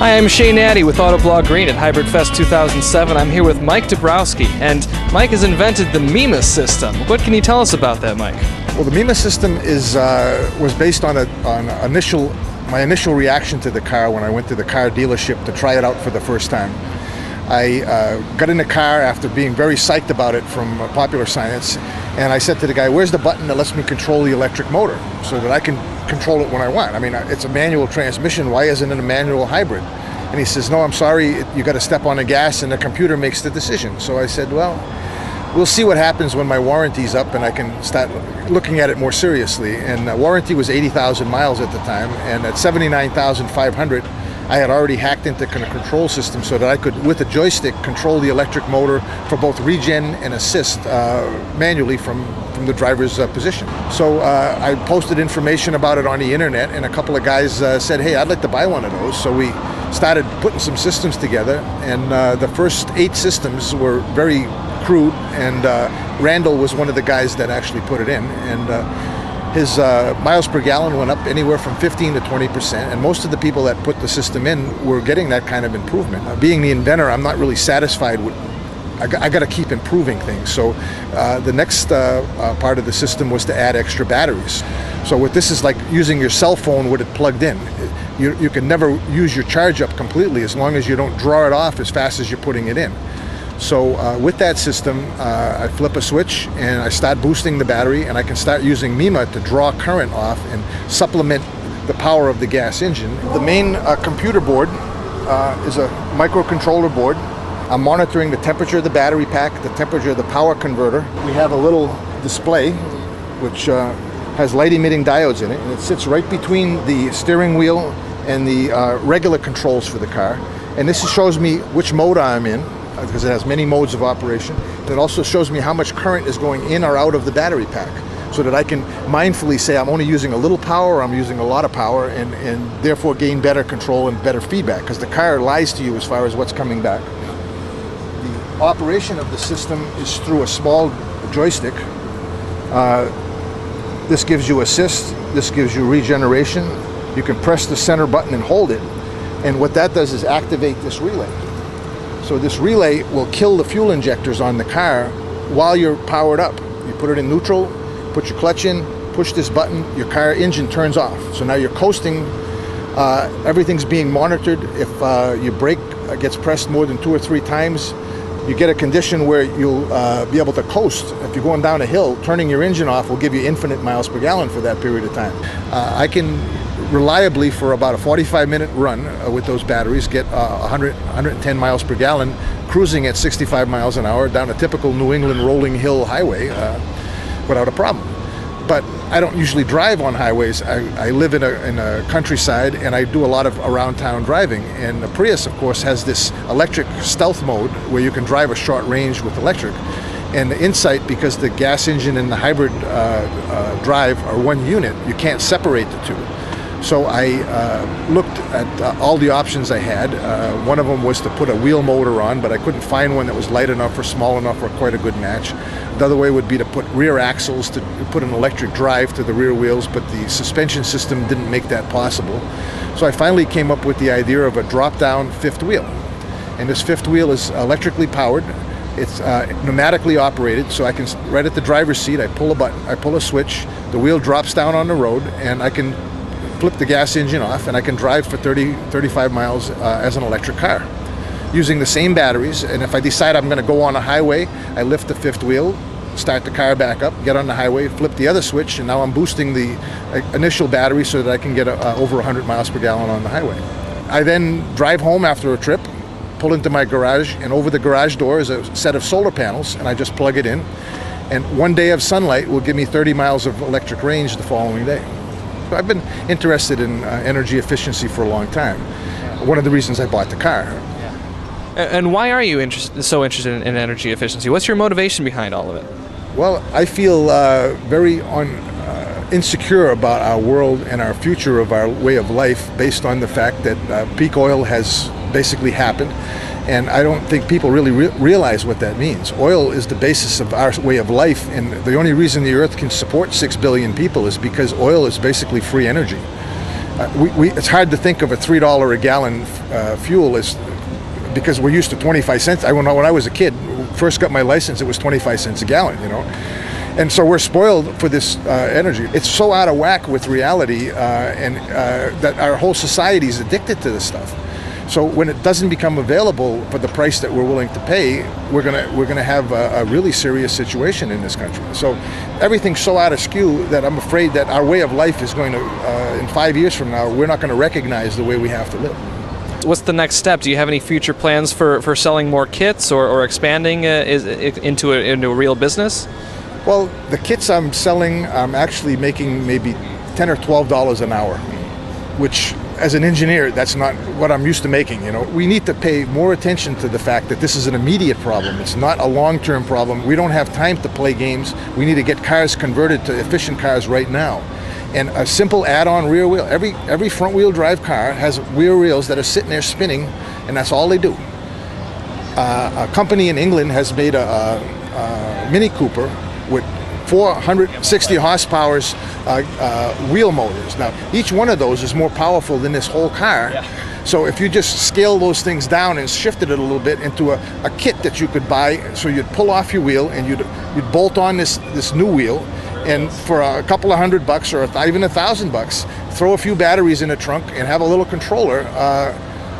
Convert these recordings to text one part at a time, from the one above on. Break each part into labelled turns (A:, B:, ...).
A: Hi, I'm Addie with Autoblog Green at Hybrid Fest 2007. I'm here with Mike Dabrowski, and Mike has invented the MIMA system. What can you tell us about that, Mike?
B: Well, the MIMA system was based on my initial reaction to the car when I went to the car dealership to try it out for the first time. I got in the car after being very psyched about it from Popular Science, and I said to the guy, "Where's the button that lets me control the electric motor so that I can control it when I want? I mean, it's a manual transmission. Why isn't it a manual hybrid?" And he says, "No, I'm sorry, you got to step on the gas and the computer makes the decision." So I said, "Well, we'll see what happens when my warranty's up and I can start looking at it more seriously." And the warranty was 80,000 miles at the time, and at 79,500, I had already hacked into the control system so that I could, with a joystick, control the electric motor for both regen and assist manually from the driver's position. So I posted information about it on the internet, and a couple of guys said, "Hey, I'd like to buy one of those." So we started putting some systems together, and the first 8 systems were very crude, and Randall was one of the guys that actually put it in, and his miles per gallon went up anywhere from 15 to 20%, and most of the people that put the system in were getting that kind of improvement. Being the inventor, I'm not really satisfied with, I got to keep improving things. So the next part of the system was to add extra batteries. So what this is like using your cell phone with it plugged in. You can never use your charge up completely as long as you don't draw it off as fast as you're putting it in. So with that system, I flip a switch and I start boosting the battery, and I can start using MIMA to draw current off and supplement the power of the gas engine. The main computer board is a microcontroller board. I'm monitoring the temperature of the battery pack, the temperature of the power converter. We have a little display which has light-emitting diodes in it, and it sits right between the steering wheel and the regular controls for the car. And this shows me which mode I'm in, because it has many modes of operation. It also shows me how much current is going in or out of the battery pack, so that I can mindfully say I'm only using a little power or I'm using a lot of power, and therefore gain better control and better feedback, because the car lies to you as far as what's coming back. The operation of the system is through a small joystick. This gives you assist, this gives you regeneration. You can press the center button and hold it, and what that does is activate this relay. So this relay will kill the fuel injectors on the car while you're powered up. You put it in neutral, put your clutch in, push this button, your car engine turns off. So now you're coasting, everything's being monitored. If your brake gets pressed more than 2 or 3 times, you get a condition where you'll be able to coast. If you're going down a hill, turning your engine off will give you infinite miles per gallon for that period of time. I can reliably, for about a 45-minute run with those batteries, get 110 miles per gallon, cruising at 65 miles an hour down a typical New England rolling hill highway without a problem. But I don't usually drive on highways. I live in a countryside, and I do a lot of around town driving. And the Prius, of course, has this electric stealth mode where you can drive a short range with electric. And the insight, because the gas engine and the hybrid drive are one unit, you can't separate the two. So I looked at all the options I had. One of them was to put a wheel motor on, but I couldn't find one that was light enough or small enough or quite a good match. The other way would be to put rear axles, to put an electric drive to the rear wheels, but the suspension system didn't make that possible. So I finally came up with the idea of a drop-down fifth wheel. And this fifth wheel is electrically powered. It's pneumatically operated, so I can, right at the driver's seat, I pull a button, I pull a switch, the wheel drops down on the road, and I can flip the gas engine off, and I can drive for 35 miles as an electric car using the same batteries. And if I decide I'm going to go on a highway, I lift the fifth wheel, start the car back up, get on the highway, flip the other switch, and now I'm boosting the initial battery so that I can get over 100 miles per gallon on the highway. I then drive home after a trip, pull into my garage, and over the garage door is a set of solar panels, and I just plug it in, and one day of sunlight will give me 30 miles of electric range the following day. I've been interested in energy efficiency for a long time. One of the reasons I bought the car.
A: And why are you so interested in energy efficiency? What's your motivation behind all of it?
B: Well, I feel very insecure about our world and our future of our way of life based on the fact that peak oil has basically happened. And I don't think people really realize what that means. Oil is the basis of our way of life, and the only reason the Earth can support 6 billion people is because oil is basically free energy. it's hard to think of a $3 a gallon fuel as, because we're used to 25 cents. When I was a kid, first got my license, it was 25 cents a gallon, you know. And so we're spoiled for this energy. It's so out of whack with reality, and that our whole society is addicted to this stuff. So when it doesn't become available for the price that we're willing to pay, we're gonna have a really serious situation in this country. So everything's so out of skew that I'm afraid that our way of life is going to, in 5 years from now, we're not going to recognize the way we have to live.
A: What's the next step? Do you have any future plans for selling more kits or expanding into a real business?
B: Well, the kits I'm selling, I'm actually making maybe $10 or $12 an hour, which, as an engineer, that's not what I'm used to making. You know, we need to pay more attention to the fact that this is an immediate problem. It's not a long-term problem. We don't have time to play games. We need to get cars converted to efficient cars right now. And a simple add-on rear wheel. Every front-wheel drive car has rear wheels that are sitting there spinning, and that's all they do. A company in England has made a Mini Cooper with 460 horsepower wheel motors. Now, each one of those is more powerful than this whole car. Yeah. So if you just scale those things down and shifted it a little bit into a kit that you could buy, so you'd pull off your wheel and you'd bolt on this new wheel, and for a couple of $100 or even $1,000, throw a few batteries in the trunk and have a little controller,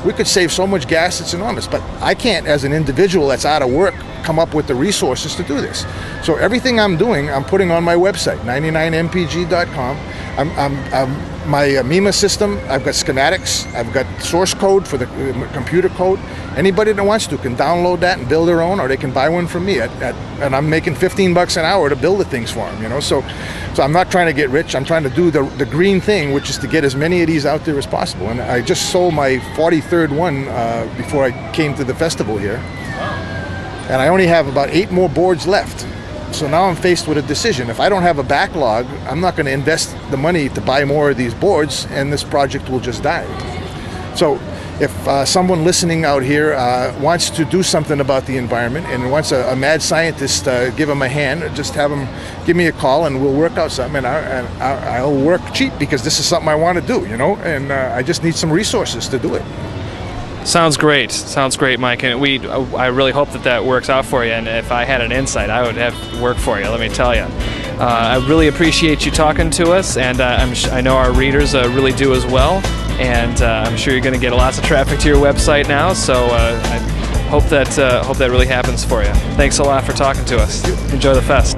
B: we could save so much gas, it's enormous. But I can't, as an individual that's out of work, come up with the resources to do this. So everything I'm doing, I'm putting on my website, 99mpg.com. My MIMA system, I've got schematics, I've got source code for the computer code. Anybody that wants to can download that and build their own, or they can buy one from me. And I'm making $15 an hour to build the things for them, you know. So I'm not trying to get rich. I'm trying to do the green thing, which is to get as many of these out there as possible. And I just sold my 43rd one before I came to the festival here. And I only have about 8 more boards left. So now I'm faced with a decision. If I don't have a backlog, I'm not going to invest the money to buy more of these boards, and this project will just die. So if someone listening out here wants to do something about the environment and wants a mad scientist to give them a hand, just have them give me a call and we'll work out something. And I'll work cheap, because this is something I want to do, you know, and I just need some resources to do it.
A: Sounds great, Mike. And I really hope that works out for you. And if I had an insight, I would have work for you. Let me tell you. I really appreciate you talking to us, and I know our readers really do as well. And I'm sure you're going to get lots of traffic to your website now. So I hope that really happens for you. Thanks a lot for talking to us. Enjoy the fest.